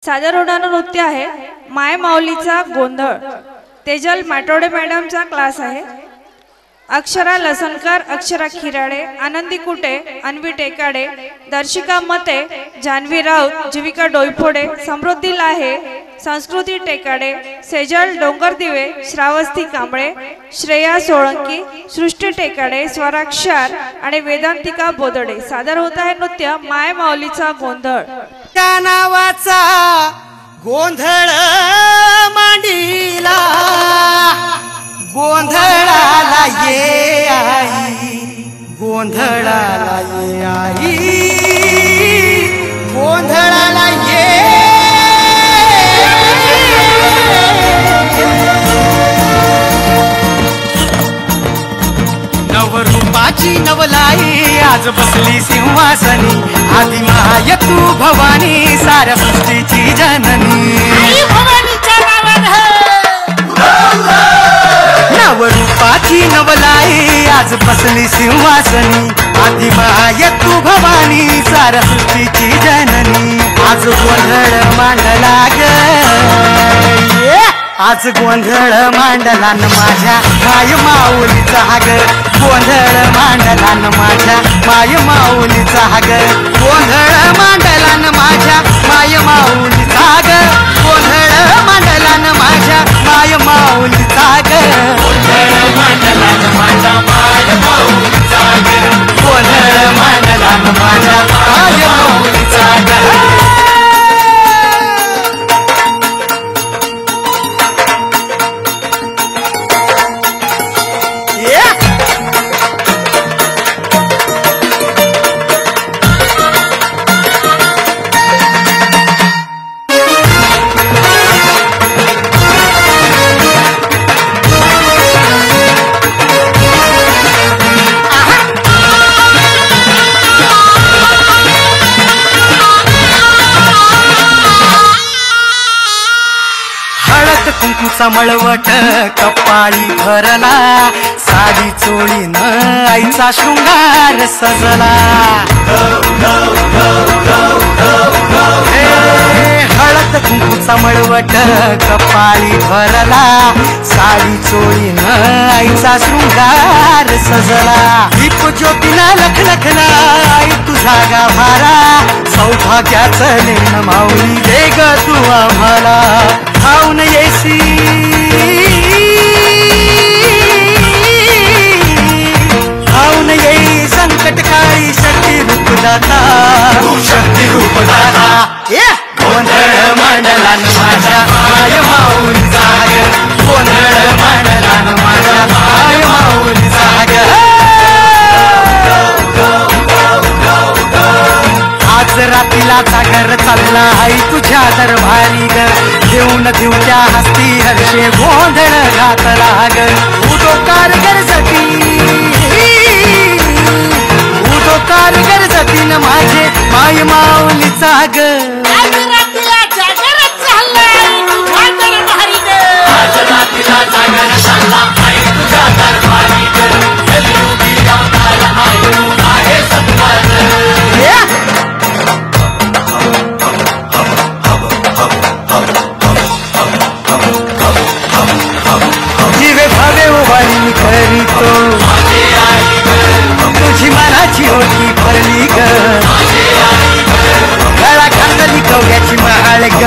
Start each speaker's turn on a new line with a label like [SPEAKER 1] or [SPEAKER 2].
[SPEAKER 1] सादर होणारं नृत्य आहे माय माऊलीचा गोंधळ। तेजल माटोडे मॅडमचा क्लास आहे। अक्षरा लसनकर, अक्षरा खिराडे, आनंदी कुटे, अन्वी टेकाडे, दर्शिका मते, जान्हवी राऊत, जीविका डोईफोडे, समृद्धी लाहे, संस्कृती टेकाडे, सेजल डोंगरदिवे, श्रावस्ती कांबळे, श्रेया सोळंकी, सृष्टी टेकाडे, स्वराक्षर आणि वेदांतिका बोदडे। सादर होत आहे नृत्य माय माऊलीचा गोंधळ।
[SPEAKER 2] त्या नावाचा गोंधळ मांडीला, गोंधळाला ये आई, गोंधळाला ये आई, गोंधळाला ये। नवरूपाची नवलाई आज बसली सिंहासनी, आदि माय तू भवानी साऱ्या सृष्टीची जननी। आई भवानीच्या नावानं नवरूपाची नवलाई आज बसली सिंहासनी, आदि माय तू भवानी साऱ्या सृष्टीची जननी। आज गोंधळ मांडला ग, आज गोंधळ मांडला न माझ्या माय माऊलीचा ग, गोंधळ मांडला न माझ्या माय माऊलीचा ग, गोंधळ मांडला न माझ्या माय माऊलीचा ग, गोंधळ मांडला न माझ्या माय माऊलीचा ग, गोंधळ मांडला न माझ्या माय माऊलीचा ग, गोंधळ मांडला न माझ्या माय माऊलीचा ग। कुंकूचा मळवट कपाळी भरला, साडी चोळीन आईचा शृंगार सजला। हळद कुंकूचा मळवट कपाळी भरला, साडी चोळीन आईचा शृंगार सजला। दीप ज्योतीला लखलखला आई तुझा गाभारा, सौभाग्याचं लेण माऊली दे ग तू आम्हाला। खाऊन येसी खाऊन येई संकट काळी शक्ती रूप दाता, शक्ती रूप दाता। गोंधळ मांडला न माझ्या माय माऊलीचा ग, गोंधळ मांडला न माझ्या माय माऊलीचा ग। आज रात्रीला जागर चालला आई तुझ्या दरबारी ग, घेऊन देऊच्या हस्ती हर्षे गोंधळ घातला ग। उदो कारगर जती, उदो कारगर जतीन माझे माय माऊलीचा ग। आज रात्रीला जागर चालला आई तुझ्या दरबारी ग, आज रात्रीला जागर चालला आई तुझ्या दरबारी ग। कलियुगी अवतार आई आहे सत्कार। जीवे भावे उभारी करीतो, तुझी मनाची ओटी भरली ग, गळा घातली कवड्याची महाळ ग।